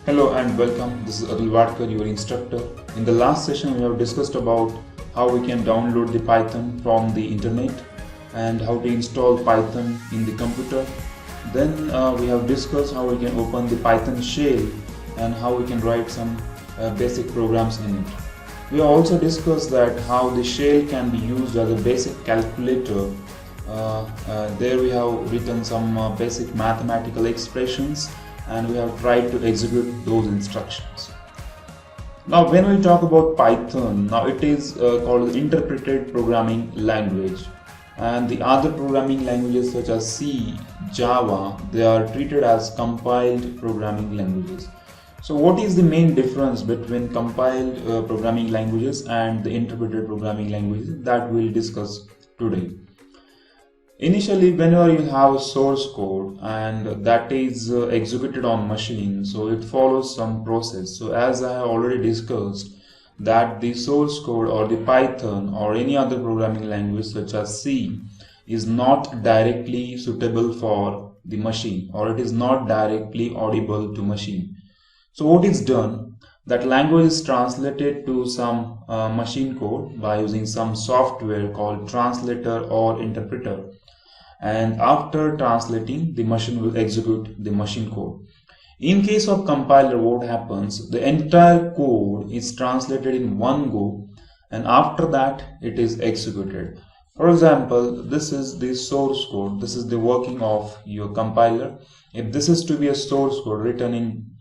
Hello and welcome. This is your instructor. In the last session, we have discussed about how we can download the Python from the internet and how to install Python in the computer. Then we have discussed how we can open the Python shell and how we can write some basic programs in it. We also discussed that how the shell can be used as a basic calculator. There we have written some basic mathematical expressions and we have tried to execute those instructions. Now when we talk about Python, now it is called interpreted programming language, and the other programming languages such as C, Java, they are treated as compiled programming languages. So what is the main difference between compiled programming languages and the interpreted programming languages, that we'll discuss today. Initially, whenever you have source code and that is executed on machine, so it follows some process. So as I have already discussed, that the source code or the Python or any other programming language such as C is not directly suitable for the machine, or it is not directly audible to machine. So what is done, that language is translated to some machine code by using some software called translator or interpreter. And after translating, the machine will execute the machine code. In case of compiler, what happens, the entire code is translated in one go and after that it is executed. For example, this is the source code, this is the working of your compiler. If this is to be a source code written in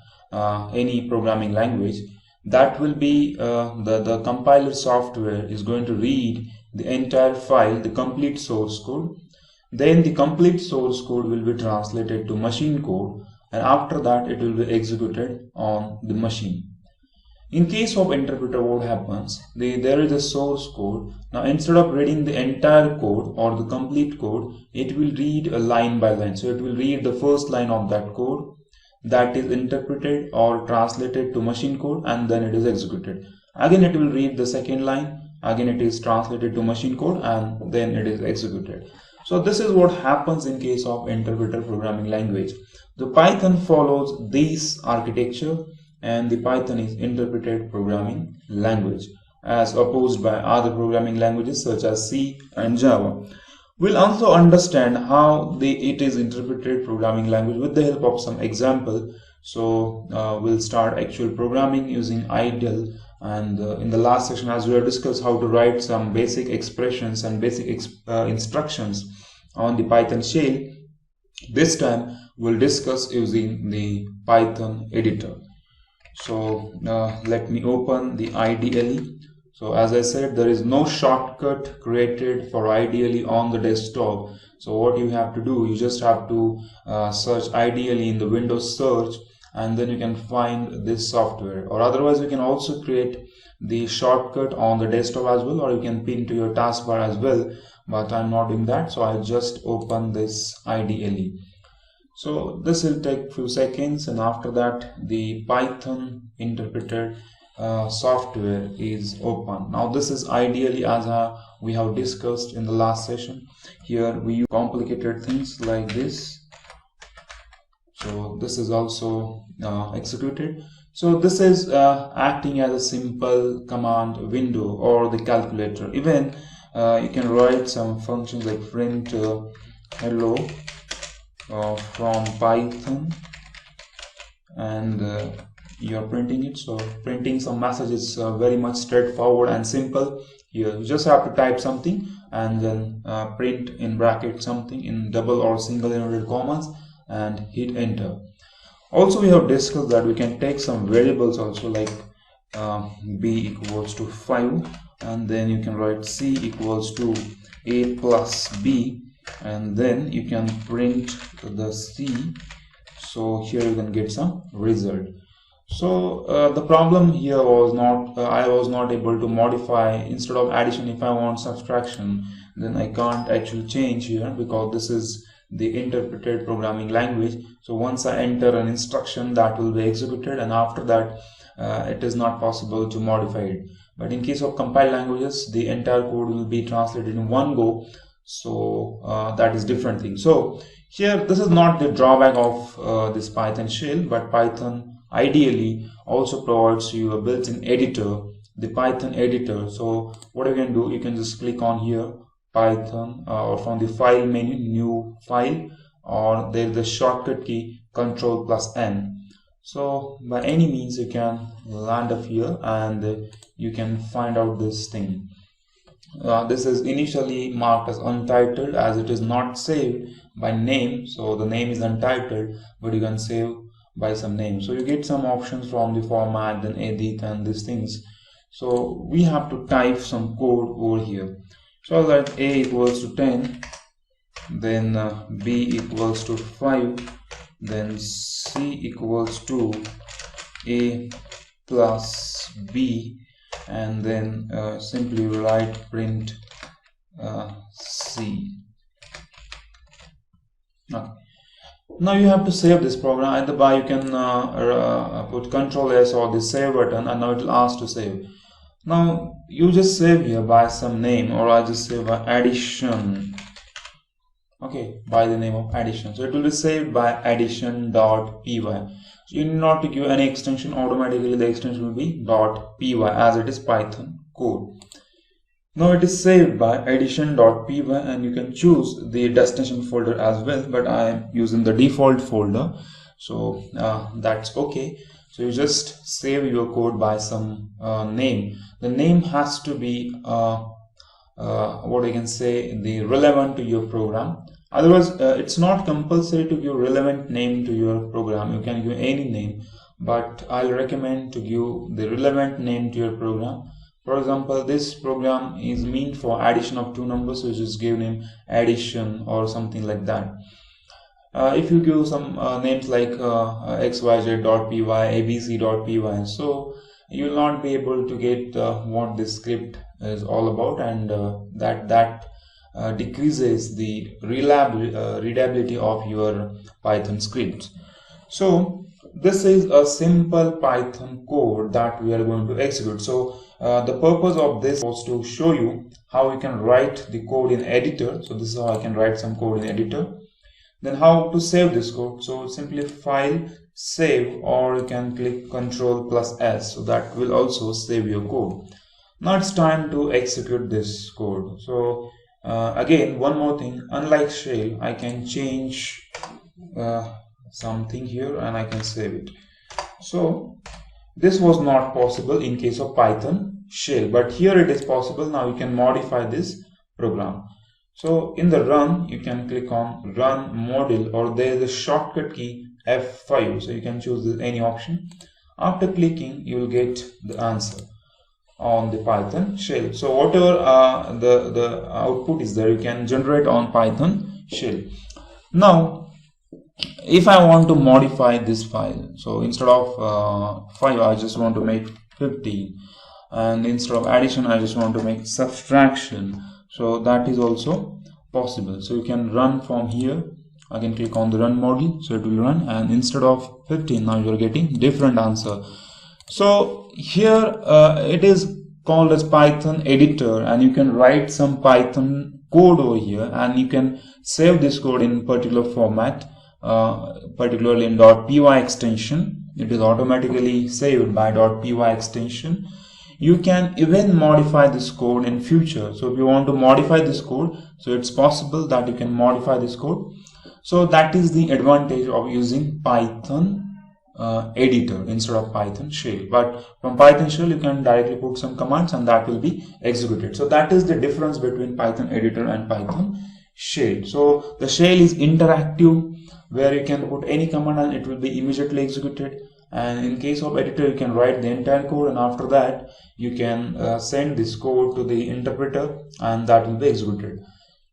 any programming language, that will be the compiler software is going to read the entire file, the complete source code. Then the complete source code will be translated to machine code and after that it will be executed on the machine. In case of interpreter, what happens, there is a source code. Now instead of reading the entire code or the complete code, it will read a line by line. So it will read the first line of that code, that is interpreted or translated to machine code, and then it is executed. Again it will read the second line, again it is translated to machine code, and then it is executed. So this is what happens in case of interpreter programming language. The Python follows this architecture and the Python is interpreted programming language as opposed by other programming languages such as C and Java. We'll also understand how it is interpreted programming language with the help of some example. So we'll start actual programming using idle, and in the last section, as we have discussed how to write some basic expressions and basic instructions on the Python shell, this time we'll discuss using the Python editor. So let me open the IDLE. So as I said, there is no shortcut created for IDLE on the desktop. So what you have to do, you just have to search IDLE in the Windows search, and then you can find this software. Or otherwise you can also create the shortcut on the desktop as well, or you can pin to your taskbar as well, but I'm not doing that, so I just open this IDLE. So this will take few seconds, and after that the Python interpreted software is open. Now this is IDLE as we have discussed in the last session. Here we use complicated things like this. So this is also executed. So this is acting as a simple command window or the calculator. Even you can write some functions like print hello from Python, and you're printing it. So printing some messages very much straightforward and simple. Here you just have to type something and then print in bracket something in double or single inverted commas and hit enter. Also we have discussed that we can take some variables also, like b equals to 5, and then you can write c equals to a plus b, and then you can print the c. So here you can get some result. So the problem here was not I was not able to modify. Instead of addition, if I want subtraction, then I can't actually change here because this is the interpreted programming language. So once I enter an instruction, that will be executed, and after that it is not possible to modify it. But in case of compiled languages, the entire code will be translated in one go. So that is different thing. So here this is not the drawback of this Python shell, but Python ideally also provides you a built-in editor, the Python editor. So what you can do, you can just click on here Python, or from the file menu, new file, or there is the shortcut key Ctrl+N. So by any means you can land up here and you can find out this thing. This is initially marked as untitled as it is not saved by name, so the name is untitled, but you can save by some name. So you get some options from the format, then edit and these things. So we have to type some code over here. So I'll write a equals to 10, then b equals to 5, then c equals to a plus b, and then simply write print c. Okay. Now you have to save this program. Either by you can put Ctrl+S or the save button, and now it will ask to save. Now you just save here by some name, or I just save by addition. Okay, by the name of addition. So it will be saved by addition.py. So you need not to give any extension. Automatically the extension will be .py as it is Python code. Now it is saved by addition.py, and you can choose the destination folder as well, but I am using the default folder, so that's okay. So you just save your code by some name. The name has to be what I can say, the relevant to your program. Otherwise it's not compulsory to give relevant name to your program. You can give any name, but I'll recommend to give the relevant name to your program. For example, this program is meant for addition of two numbers, so you just give name addition or something like that. If you give some names like xyz.py, abc.py, so you will not be able to get what this script is all about, and that decreases the readability of your Python scripts. So this is a simple Python code that we are going to execute. So the purpose of this was to show you how you can write the code in editor. So this is how I can write some code in editor. Then how to save this code. So simply file, save, or you can click Ctrl+S. So that will also save your code. Now it's time to execute this code. So again, one more thing, unlike shell, I can change something here and I can save it. So this was not possible in case of Python shell, but here it is possible. Now you can modify this program. So in the run, you can click on run module, or there is a shortcut key F5, so you can choose any option. After clicking, you will get the answer on the Python shell. So whatever the output is there, you can generate on Python shell. Now if I want to modify this file, so instead of 5 I just want to make 15, and instead of addition I just want to make subtraction. So that is also possible. So you can run from here. I can click on the run module, so it will run, and instead of 15 now you are getting different answer. So here it is called as Python editor, and you can write some Python code over here, and you can save this code in particular format, particularly in .py extension. It is automatically saved by .py extension. You can even modify this code in future. So if you want to modify this code, so it's possible that you can modify this code. So that is the advantage of using Python editor instead of Python shell. But from Python shell you can directly put some commands and that will be executed. So that is the difference between Python editor and Python shell. So the shell is interactive, where you can put any command and it will be immediately executed, and in case of editor you can write the entire code, and after that you can send this code to the interpreter and that will be executed.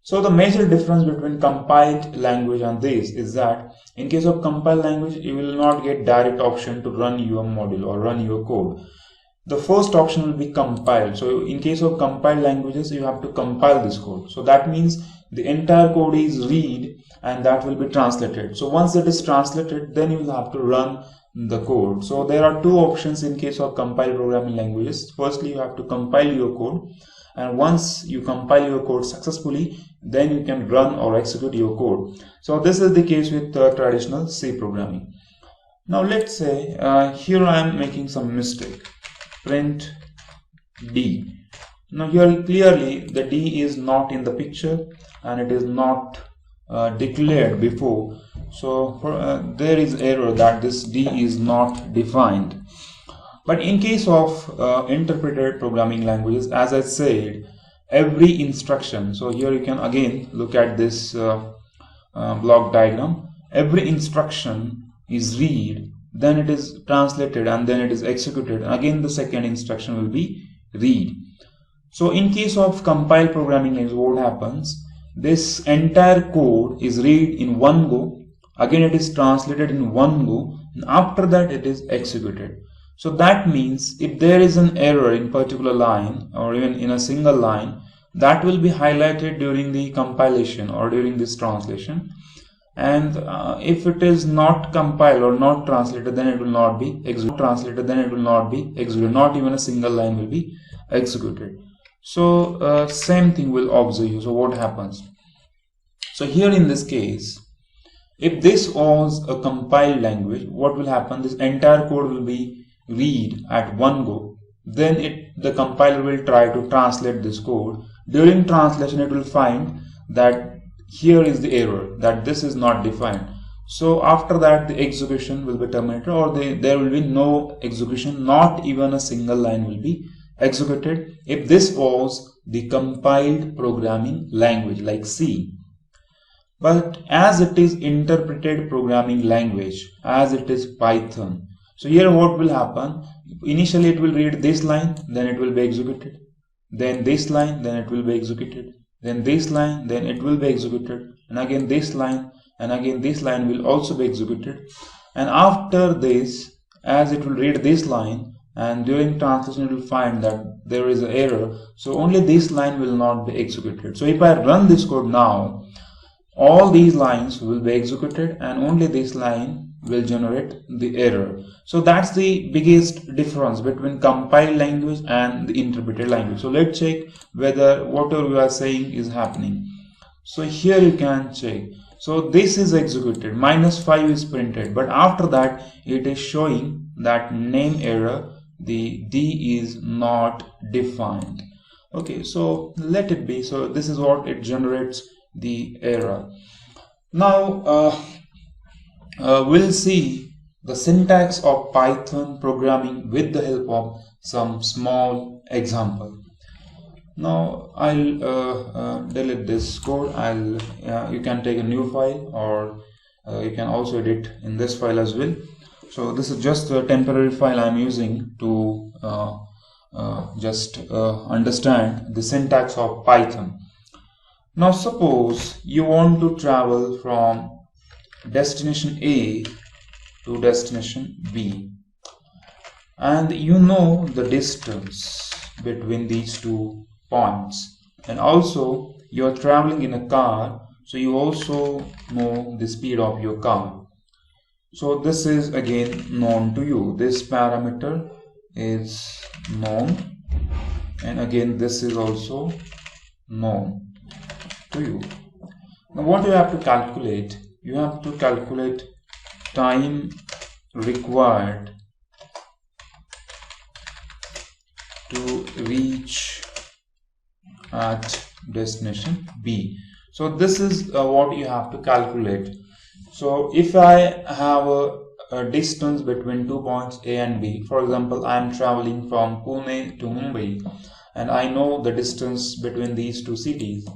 So the major difference between compiled language and this is that in case of compiled language you will not get direct option to run your module or run your code. The first option will be compiled. So in case of compiled languages you have to compile this code. So that means the entire code is read and that will be translated. So once it is translated, then you will have to run the code. So there are two options in case of compiled programming languages. Firstly, you have to compile your code, and once you compile your code successfully, then you can run or execute your code. So this is the case with traditional C programming. Now let's say here I am making some mistake. Print D. Now here clearly the D is not in the picture and it is not declared before. So there is error that this D is not defined. But in case of interpreted programming languages, as I said, every instruction, so here you can again look at this block diagram. Every instruction is read, then it is translated, and then it is executed. Again the second instruction will be read. So in case of compiled programming language, what happens? This entire code is read in one go, again it is translated in one go, and after that it is executed. So that means if there is an error in particular line or even in a single line, that will be highlighted during the compilation or during this translation. And if it is not compiled or not translated, then it will not be executed. Not even a single line will be executed. So same thing will observe. So what happens? So here in this case, if this was a compiled language, what will happen? This entire code will be read at one go. Then the compiler will try to translate this code. During translation, it will find that here is the error, that this is not defined. So after that the execution will be terminated, or there will be no execution, not even a single line will be executed if this was the compiled programming language like C. But as it is interpreted programming language, as it is Python, so here what will happen? Initially it will read this line, then it will be executed, then this line, then it will be executed, then this line, then it will be executed, and again this line, and again this line will also be executed. And after this, as it will read this line, and during translation it will find that there is an error, so only this line will not be executed. So if I run this code now, all these lines will be executed and only this line will generate the error. So that's the biggest difference between compiled language and the interpreted language. So let's check whether whatever we are saying is happening. So here you can check. So this is executed, -5 is printed, but after that it is showing that name error, the D is not defined. Okay, so let it be. So this is what it generates, the error. Now we'll see the syntax of Python programming with the help of some small example. Now I'll delete this code. You can take a new file, or you can also edit in this file as well. So this is just a temporary file I'm using to just understand the syntax of Python. Now suppose you want to travel from destination A to destination B, and you know the distance between these two points, and also you are traveling in a car, so you also know the speed of your car. So this is again known to you. This parameter is known, and again this is also known to you. Now what you have to calculate? You have to calculate time required to reach at destination B. So this is what you have to calculate. So if I have a distance between 2 points A and B, for example, I am traveling from Pune to Mumbai, and I know the distance between these two cities,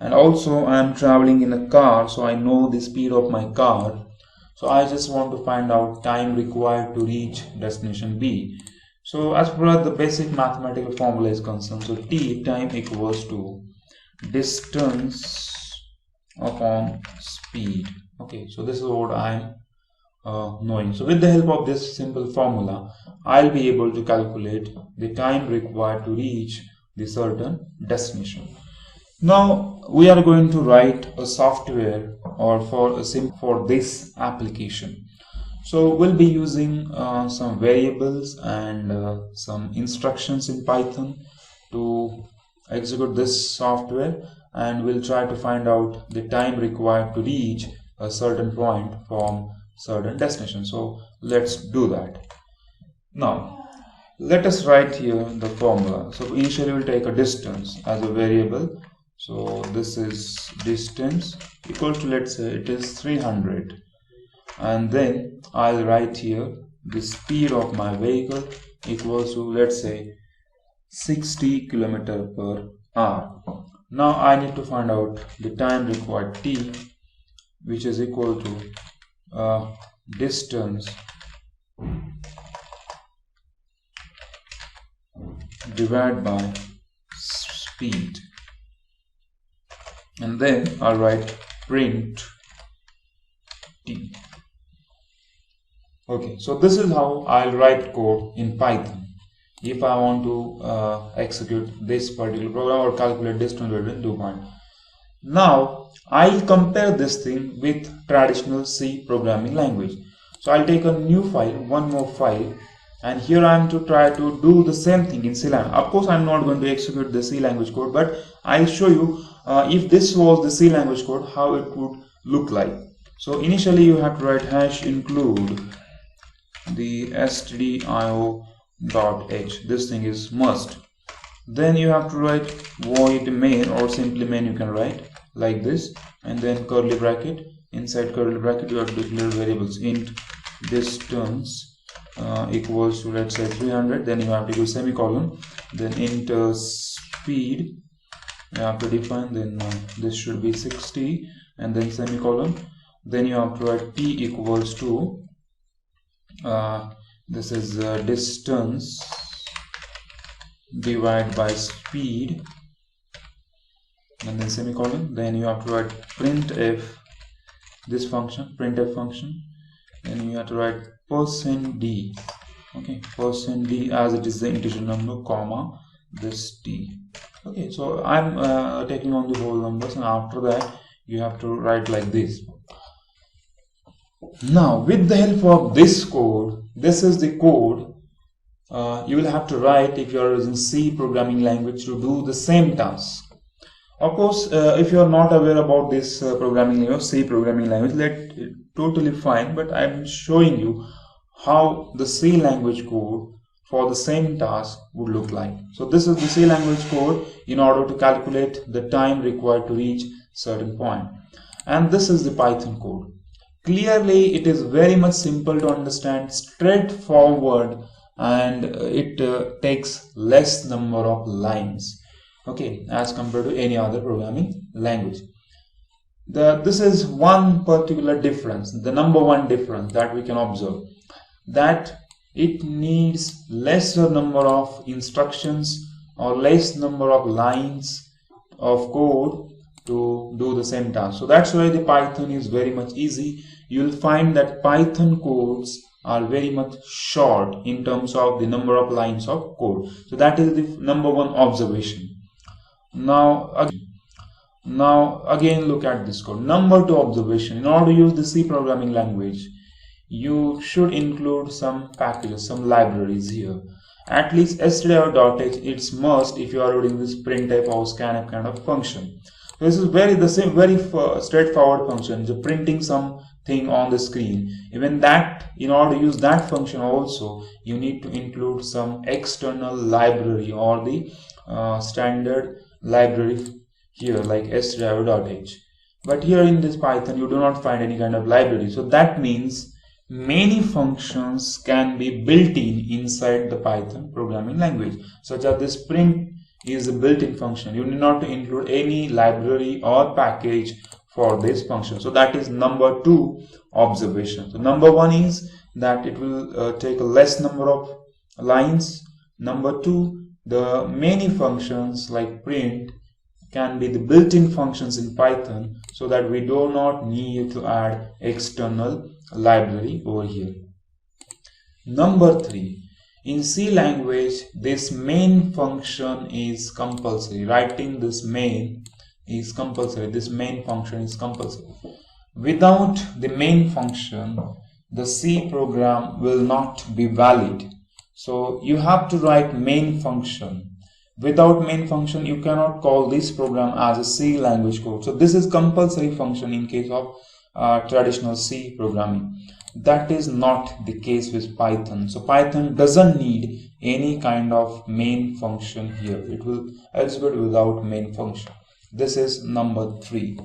and also I am traveling in a car, so I know the speed of my car. So I just want to find out time required to reach destination B. So as far as the basic mathematical formula is concerned, so T, time, equals to distance upon speed. Okay, so this is what I am knowing. So with the help of this simple formula, I'll be able to calculate the time required to reach the certain destination. Now we are going to write a software or for this application. So we'll be using some variables and some instructions in Python to execute this software, and we'll try to find out the time required to reach a certain point from certain destination. So let's do that. Now let us write here the formula. So initially we'll take a distance as a variable. So this is distance equal to, let's say it is 300, and then I'll write here the speed of my vehicle equals to, let's say, 60 km/h. Now I need to find out the time required, t, which is equal to distance divided by speed, and then I'll write print t. Okay, so this is how I'll write code in Python if I want to execute this particular program or calculate distance between 2 points. Now I'll compare this thing with traditional C programming language. So I'll take a new file, one more file, and here I am to try to do the same thing in C language. Of course I'm not going to execute the C language code, but I'll show you if this was the C language code, how it would look like. So initially you have to write hash include the stdio.h. This thing is must. Then you have to write void main, or simply main you can write like this, and then curly bracket. Inside curly bracket you have to declare variables int distance equals to, let's say, 300. Then you have to use semicolon. Then int speed you have to define. Then this should be 60, and then semicolon. Then you have to write t equals to this is distance divided by speed, and then semicolon. Then you have to write printf, this function, printf function. Then you have to write %d, okay, %d as it is the integer number, comma this t. Okay, so I'm taking on the whole numbers, and after that you have to write like this. Now with the help of this code, this is the code you will have to write if you are using C programming language to do the same task. Of course, if you are not aware about this programming language, C programming language, that's totally fine, but I'm showing you how the C language code for the same task would look like. So this is the C language code in order to calculate the time required to reach certain point, and this is the Python code. Clearly it is very much simple to understand, straightforward, and it takes less number of lines, okay, as compared to any other programming language. This is one particular difference, the number one difference that we can observe, that it needs lesser number of instructions or less number of lines of code to do the same task. So that's why the Python is very much easy. You'll find that Python codes are very much short in terms of the number of lines of code. So that is the number one observation. Now again look at this code. Number two observation: in order to use the C programming language, you should include some packages, some libraries here. At least stdio.h, it's must if you are reading this printf or scanf kind of function. This is very straightforward function, just printing something on the screen. Even that, in order to use that function also, you need to include some external library or the standard library here, like stdio.h. But here in this Python you do not find any kind of library. So that means many functions can be built in inside the Python programming language, such as this print is a built-in function. You need not to include any library or package for this function. So that is number two observation. So number one is that it will take a less number of lines. Number two, the many functions like print can be the built-in functions in Python, so that we do not need to add external library over here. Number three, in C language, this main function is compulsory. Writing this main is compulsory. This main function is compulsory. Without the main function, the C program will not be valid. So you have to write main function. Without main function, you cannot call this program as a C language code. So this is compulsory function in case of traditional C programming. That is not the case with Python. So Python doesn't need any kind of main function here. It will execute without main function. This is number 3.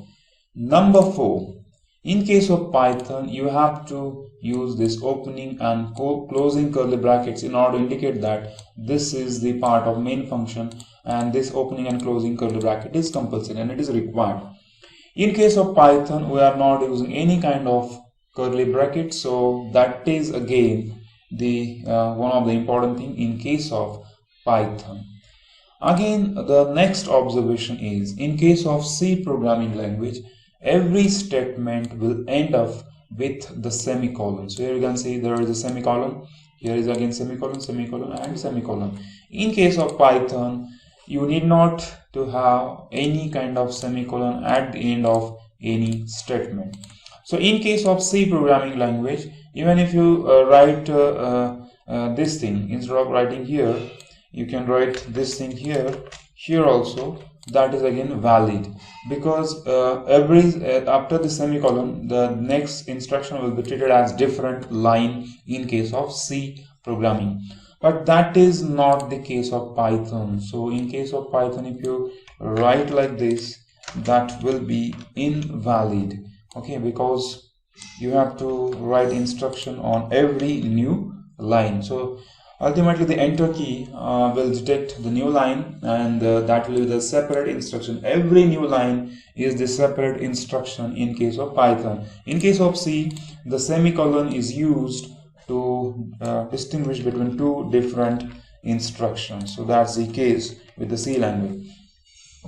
Number 4. In case of Python, you have to use this opening and closing curly brackets in order to indicate that this is the part of main function, and this opening and closing curly bracket is compulsory and it is required. In case of Python, we are not using any kind of curly bracket, so that is again the one of the important thing in case of Python. Again, the next observation is in case of C programming language, every statement will end up with the semicolon. So here you can see there is a semicolon, here is again semicolon, semicolon and semicolon. In case of Python, you need not to have any kind of semicolon at the end of any statement. So in case of C programming language, even if you write this thing, instead of writing here, you can write this thing here also, that is again valid, because after the semicolon, the next instruction will be treated as different line in case of C programming. But that is not the case of Python. So in case of Python, if you write like this, that will be invalid. Okay, because you have to write instruction on every new line. So ultimately the enter key will detect the new line, and that will be the separate instruction. Every new line is the separate instruction in case of Python. In case of C, the semicolon is used to distinguish between two different instructions. So that's the case with the C language.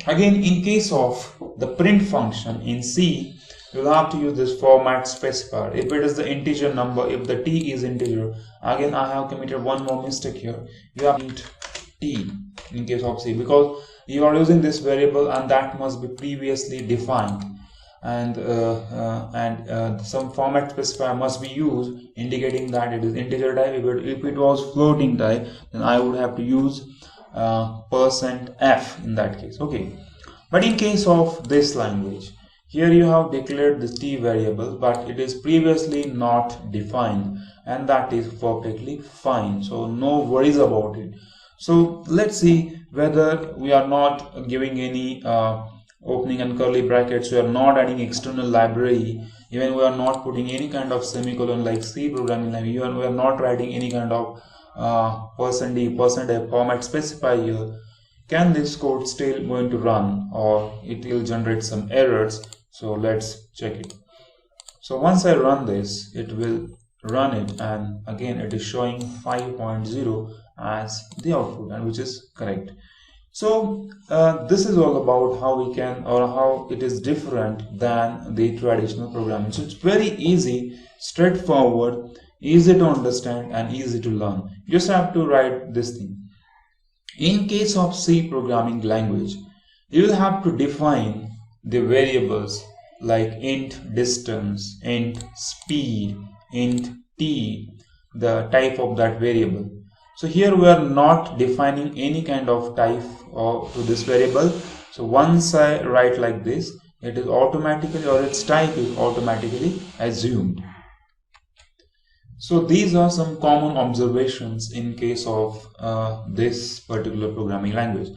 Again, in case of the print function in C, you will have to use this format specifier. If it is the integer number, if the t is integer, again I have committed one more mistake here. You have to t in case of C, because you are using this variable and that must be previously defined, and some format specifier must be used indicating that it is integer type. If it was floating type, then I would have to use %f in that case. Okay, but in case of this language, here you have declared the t variable, but it is previously not defined, and that is perfectly fine. So no worries about it. So let's see whether we are not giving any opening and curly brackets, we are not adding external library, even we are not putting any kind of semicolon like C programming language, even we are not writing any kind of %d, %f format specifier here. Can this code still going to run, or it will generate some errors? So let's check it. So once I run this, it will run it, and again it is showing 5.0 as the output, and which is correct. So this is all about how we can, or how it is different than the traditional programming. So it's very easy, straightforward, easy to understand and easy to learn. You just have to write this thing. In case of C programming language, you will have to define the variables like int distance, int speed, int t, the type of that variable. So here we are not defining any kind of type to this variable. So once I write like this, it is automatically, or its type is automatically assumed. So these are some common observations in case of this particular programming language.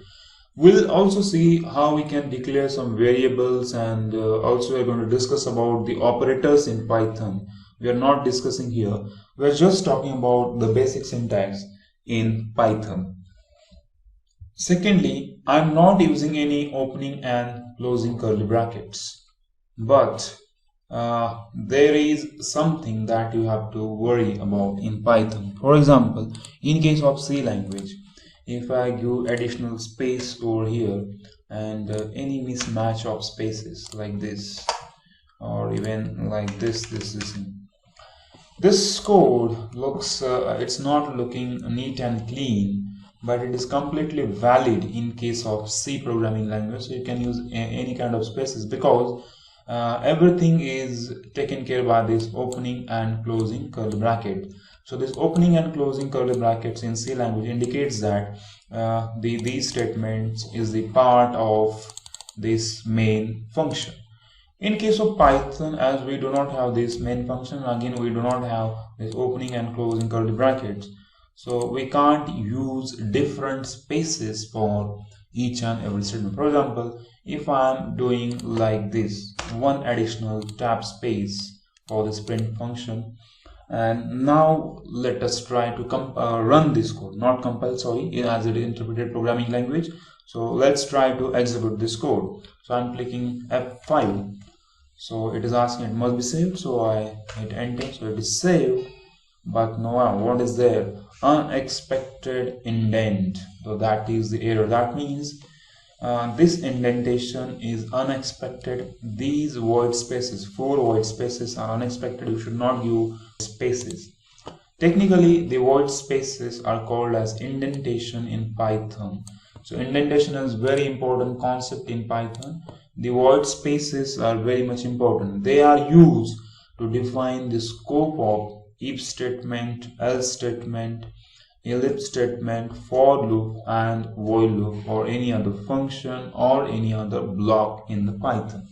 We'll also see how we can declare some variables, and also we're going to discuss about the operators in Python. We are not discussing here. We're just talking about the basic syntax in Python. Secondly, I'm not using any opening and closing curly brackets, but there is something that you have to worry about in Python. For example, in case of C language, if I give additional space over here and any mismatch of spaces like this, or even like this code looks it's not looking neat and clean, but it is completely valid in case of C programming language. So you can use any kind of spaces, because everything is taken care by this opening and closing curly bracket. So this opening and closing curly brackets in C language indicates that these statements is the part of this main function. In case of Python, as we do not have this main function, again we do not have this opening and closing curly brackets, so we can't use different spaces for each and every statement. For example, if I am doing like this, one additional tab space for this print function, and now let us try to run this code, not compile, sorry, as it is interpreted programming language. So let's try to execute this code. So I'm clicking F5. So it is asking it must be saved, so I hit enter. So it is saved, but no, what is there? Unexpected indent. So that is the error. That means this indentation is unexpected. These void spaces, 4 void spaces, are unexpected. You should not give spaces. Technically, the void spaces are called as indentation in Python. So indentation is very important concept in Python. The void spaces are very much important. They are used to define the scope of if statement, else statement, ellipse statement, for loop and while loop, or any other function or any other block in the Python.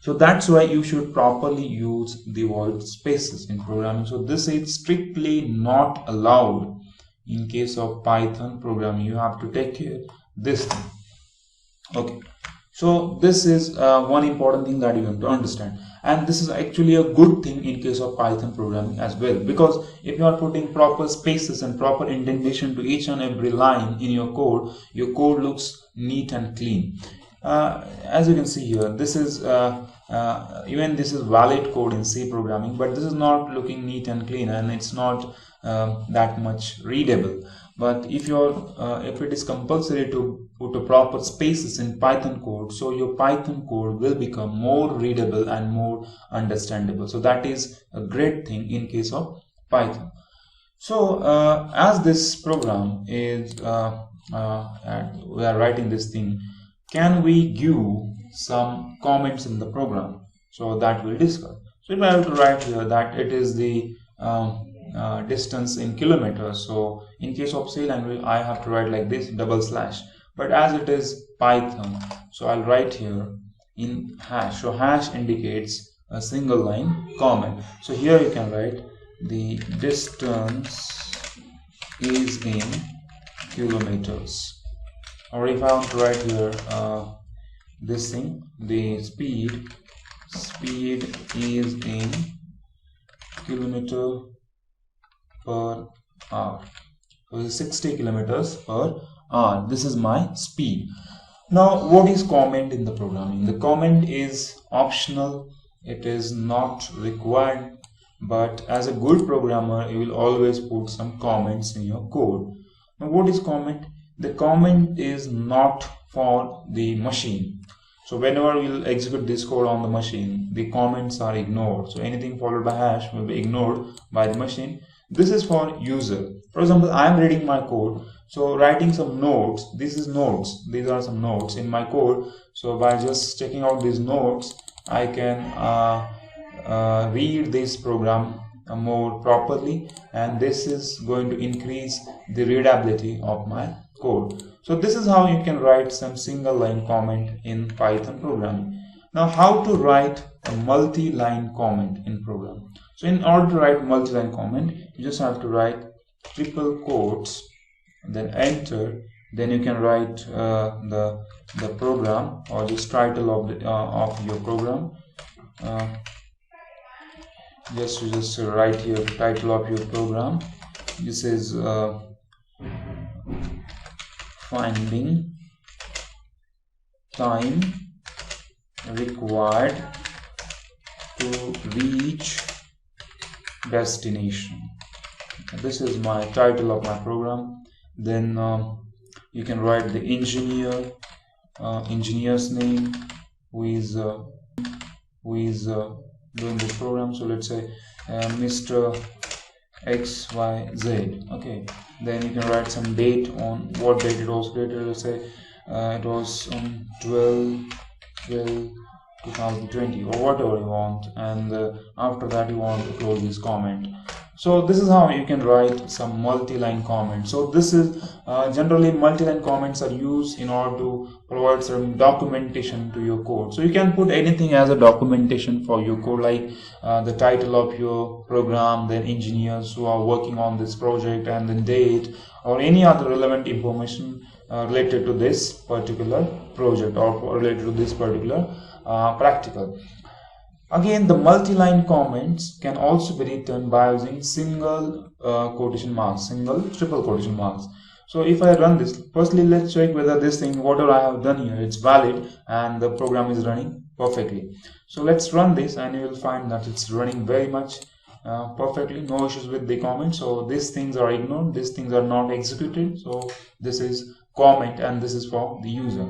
So that's why you should properly use the void spaces in programming. So this is strictly not allowed in case of Python programming. You have to take care this thing. Okay, so this is one important thing that you have to understand, and this is actually a good thing in case of Python programming as well, because if you are putting proper spaces and proper indentation to each and every line in your code looks neat and clean. As you can see here, this is even this is valid code in C programming, but this is not looking neat and clean, and it's not that much readable. But if it is compulsory to put a proper spaces in Python code, so your Python code will become more readable and more understandable. So that is a great thing in case of Python. So as this program is and we are writing this thing, can we give some comments in the program? So that we'll discuss. So if I have to write here that it is the distance in kilometers, so in case of C language I have to write like this, double slash, but as it is Python, so I'll write here in hash. So hash indicates a single line comment. So here you can write the distance is in kilometers, or if I want to write here this thing, the speed is in kilometer per hour. So 60 kilometers per hour. This is my speed. Now what is comment in the programming? The comment is optional. It is not required, but as a good programmer you will always put some comments in your code. Now what is comment? The comment is not for the machine. So whenever we'll execute this code on the machine, the comments are ignored. So anything followed by hash will be ignored by the machine. This is for user. For example, I am reading my code, so writing some notes. This is notes. These are some notes in my code. So by just checking out these notes, I can read this program more properly, and this is going to increase the readability of my code. So this is how you can write some single line comment in Python programming. Now how to write a multi-line comment in program? So in order to write multi-line comment, you just have to write triple quotes, then enter. Then you can write the program, or just title of your program. Just write here the title of your program. This is finding time required to reach destination. This is my title of my program. Then you can write the engineer's name who is doing this program. So let's say Mr. XYZ. Okay, then you can write some date, on what date it was created. Let's say it was on 12/12/20, or whatever you want, and after that you want to close this comment. So this is how you can write some multi-line comments. So this is generally multi-line comments are used in order to provide some documentation to your code. So you can put anything as a documentation for your code, like the title of your program, then engineers who are working on this project, and then date, or any other relevant information related to this particular project or related to this particular practical. Again, the multi-line comments can also be written by using single quotation marks, single, triple quotation marks. So if I run this, firstly let's check whether this thing, whatever I have done here, it's valid and the program is running perfectly. So let's run this and you will find that it's running very much perfectly, no issues with the comment. So these things are ignored, these things are not executed. So this is comment and this is for the user.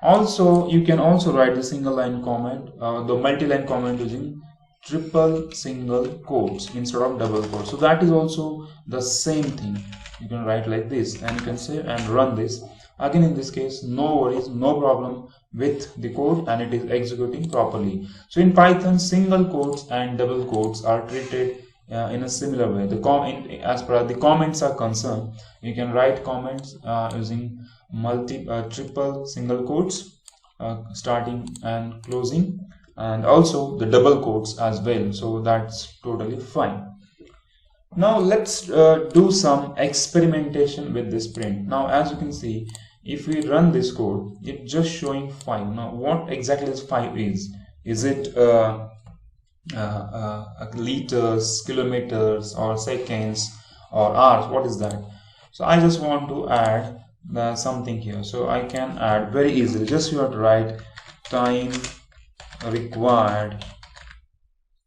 Also, you can also write the single line comment, the multi-line comment using triple single quotes instead of double quotes. So that is also the same thing. You can write like this and you can save and run this. Again, in this case, no worries, no problem with the code and it is executing properly. So in Python, single quotes and double quotes are treated in a similar way. As far as the comments are concerned, you can write comments using triple single quotes starting and closing, and also the double quotes as well. So that's totally fine. Now let's do some experimentation with this print. Now as you can see, if we run this code, it's just showing 5. Now what exactly is 5 is? Is it liters, kilometers, or seconds, or hours? What is that? So I just want to add something here. So I can add very easily. Just you have to write time required.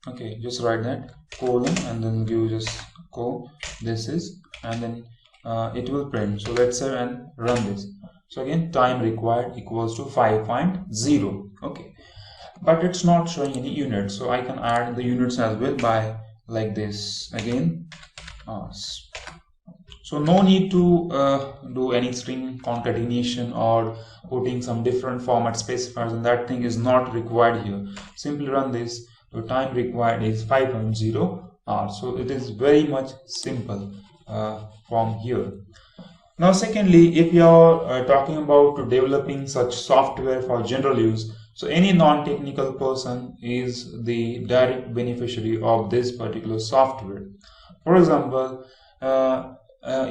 Okay, just write that colon and then give just this is, and then it will print. So let's say and run this. So again, time required equals to 5.0. Okay, but it's not showing any units. So I can add the units as well by like this again. So no need to do any string concatenation or putting some different format specifiers, and that thing is not required here. Simply run this. The time required is 5.0 hours. So it is very much simple from here. Now secondly, if you are talking about developing such software for general use, so any non-technical person is the direct beneficiary of this particular software. For example,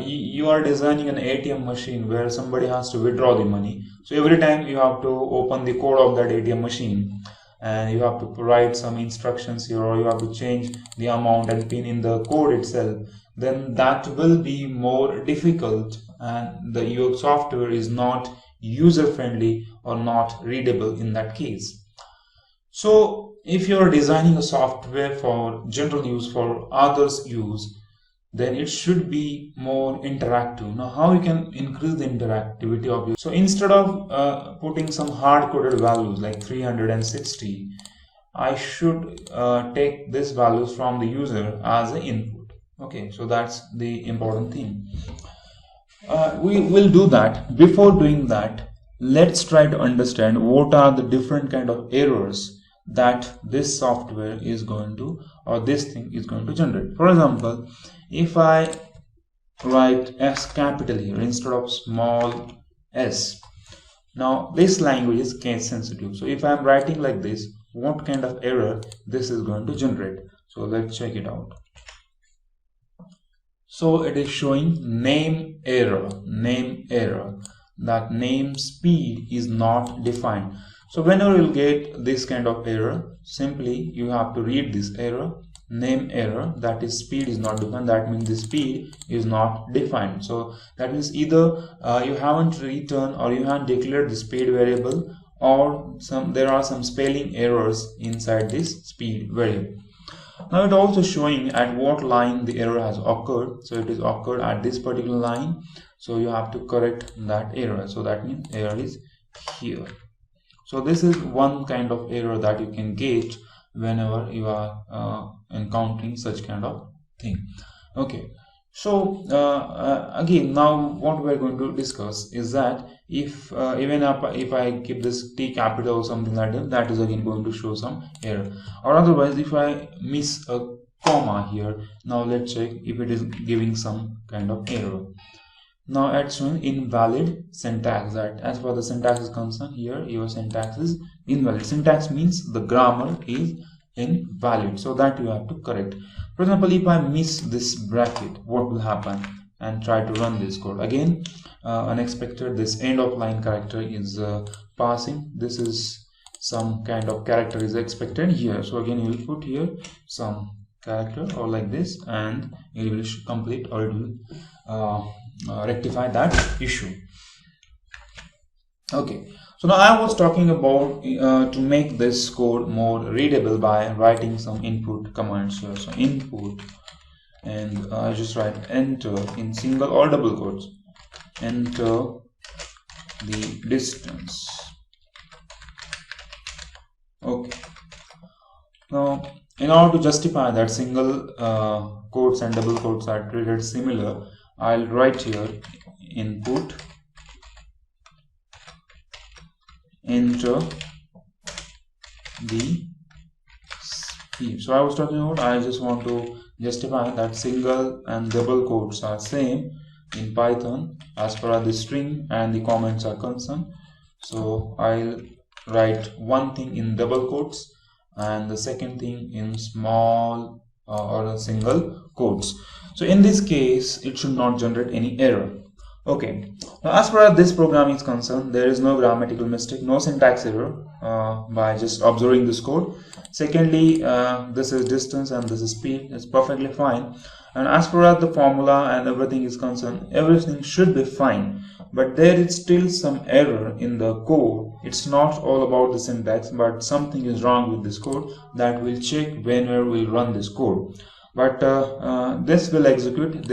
you are designing an ATM machine where somebody has to withdraw the money. So every time you have to open the code of that ATM machine and you have to provide some instructions here, or you have to change the amount and pin in the code itself, then that will be more difficult and your software is not user friendly or not readable in that case. So if you are designing a software for general use, for others use, then it should be more interactive. Now how you can increase the interactivity of your, so instead of putting some hard-coded values like 360, I should take these values from the user as an input. Okay, so that's the important thing. We will do that. Before doing that, let's try to understand what are the different kind of errors that this software is going to, or this thing is going to generate. For example, if I write S capital here instead of small s, now this language is case sensitive. So if I'm writing like this, what kind of error this is going to generate? So let's check it out. So it is showing name error, that name speed is not defined. So whenever you'll get this kind of error, simply you have to read this error, name error, that is speed is not defined. That means the speed is not defined. So that means either you haven't returned or you haven't declared the speed variable, or there are some spelling errors inside this speed variable. Now it also showing at what line the error has occurred. So it is occurred at this particular line. So you have to correct that error. So that means error is here. So this is one kind of error that you can get whenever you are encountering such kind of thing. Okay, so again, now what we are going to discuss is that if even if I keep this T capital or something like that, that is again going to show some error. Or otherwise, if I miss a comma here. Now let's check if it is giving some kind of error. Now it's showing invalid syntax, that as far the syntax is concerned, here your syntax is invalid. Syntax means the grammar is invalid, so that you have to correct. For example, if I miss this bracket, what will happen? And try to run this code again. Unexpected, this end of line character is passing. This is some kind of character is expected here, so again you will put here some character or like this, and it will complete, or it will rectify that issue. Okay, so now I was talking about to make this code more readable by writing some input commands here. So input, and I just write enter in single or double quotes, enter the distance. Okay, now in order to justify that single quotes and double quotes are treated similar, I'll write here input enter the speed. So I was talking about, I just want to justify that single and double quotes are same in Python as far as the string and the comments are concerned. So I'll write one thing in double quotes and the second thing in small or a single quotes. So in this case it should not generate any error. Okay, now as far as this program is concerned, there is no grammatical mistake, no syntax error by just observing this code. Secondly, this is distance and this is speed, it's perfectly fine. And as far as the formula and everything is concerned, everything should be fine. But there is still some error in the code. It's not all about the syntax, but something is wrong with this code that we'll check whenever we run this code. But this will execute,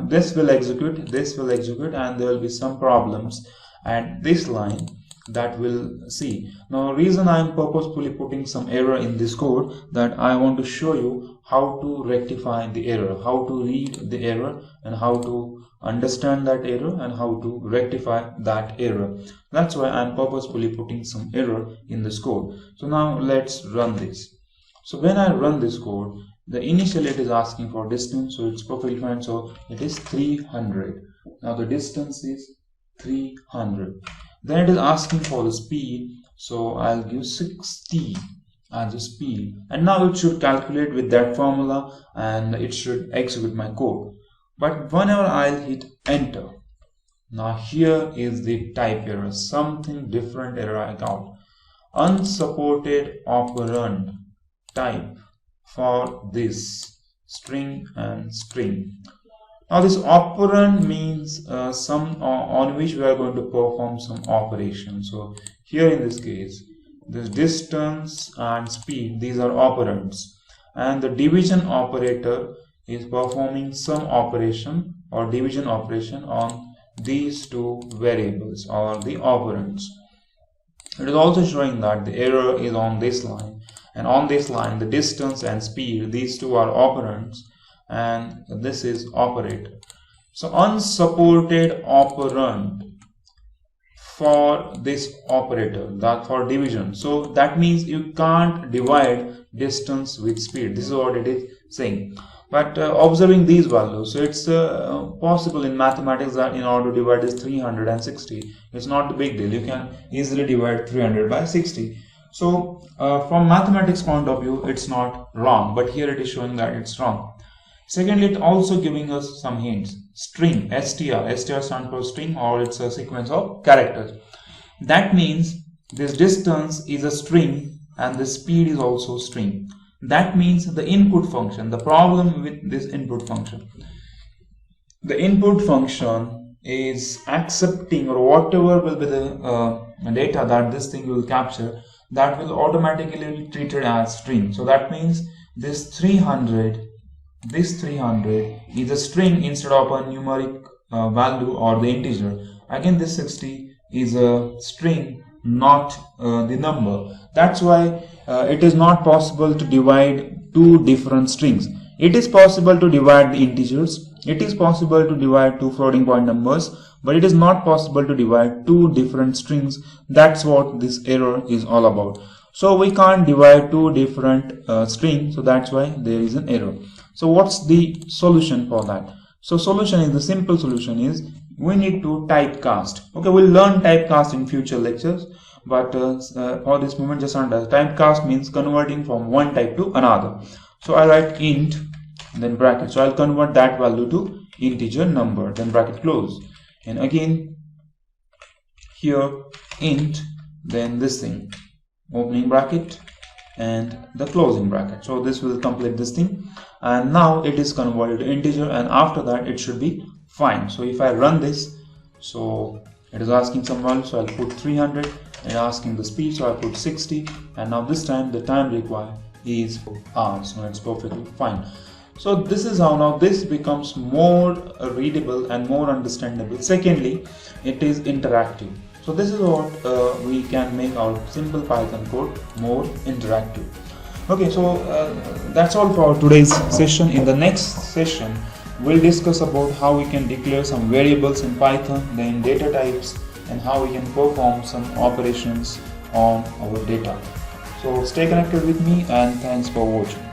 this will execute, and there will be some problems at this line that we'll see. Now, reason I am purposefully putting some error in this code, that I want to show you how to rectify the error, how to read the error, and how to understand that error, and how to rectify that error. That's why I am purposefully putting some error in this code. So now let's run this. So when I run this code, the initially it is asking for distance, so it's perfectly fine. So it is 300. Now the distance is 300. Then it is asking for the speed, so I'll give 60 as the speed, and now it should calculate with that formula and it should execute my code. But whenever I'll hit enter, now here is the type error, something different error I got. Unsupported operand type for this string and string. Now this operand means some on which we are going to perform some operation. So here in this case, this distance and speed, these are operands, and the division operator is performing some operation or division operation on these two variables or the operands. It is also showing that the error is on this line, and on this line the distance and speed, these two are operands, and this is operator. So unsupported operand for this operator, that for division, so that means you can't divide distance with speed. This is what it is saying. But observing these values, so it's possible in mathematics that in order to divide this 360, it's not a big deal. You can easily divide 300 by 60. So from mathematics point of view, it's not wrong, but here it is showing that it's wrong. Secondly, it also giving us some hints. String, str stands for string, or it's a sequence of characters. That means this distance is a string and the speed is also string. That means the input function, the problem with this input function, the input function is accepting, or whatever will be the data that this thing will capture, that will automatically be treated as string. So that means this 300 is a string instead of a numeric value or the integer. Again, this 60 is a string, not the number. That's why it is not possible to divide two different strings. It is possible to divide the integers, it is possible to divide two floating point numbers, but it is not possible to divide two different strings. That's what this error is all about. So we can't divide two different strings, so that's why there is an error. So what's the solution for that? So solution is, the simple solution is, we need to typecast. Okay, we'll learn typecast in future lectures, but for this moment just understand typecast means converting from one type to another. So I write int, then bracket, so I'll convert that value to integer number, then bracket close, and again here int, then this thing, opening bracket and the closing bracket. So this will complete this thing, and now it is converted to integer, and after that it should be fine. So if I run this, so it is asking some value, so I'll put 300, and asking the speed, so I put 60, and now this time the time required is hours, so it's perfectly fine. So this is how now this becomes more readable and more understandable. Secondly, it is interactive. So this is what we can make our simple Python code more interactive. Okay, so that's all for today's session. In the next session, we'll discuss about how we can declare some variables in Python, then data types, and how we can perform some operations on our data. So stay connected with me, and thanks for watching.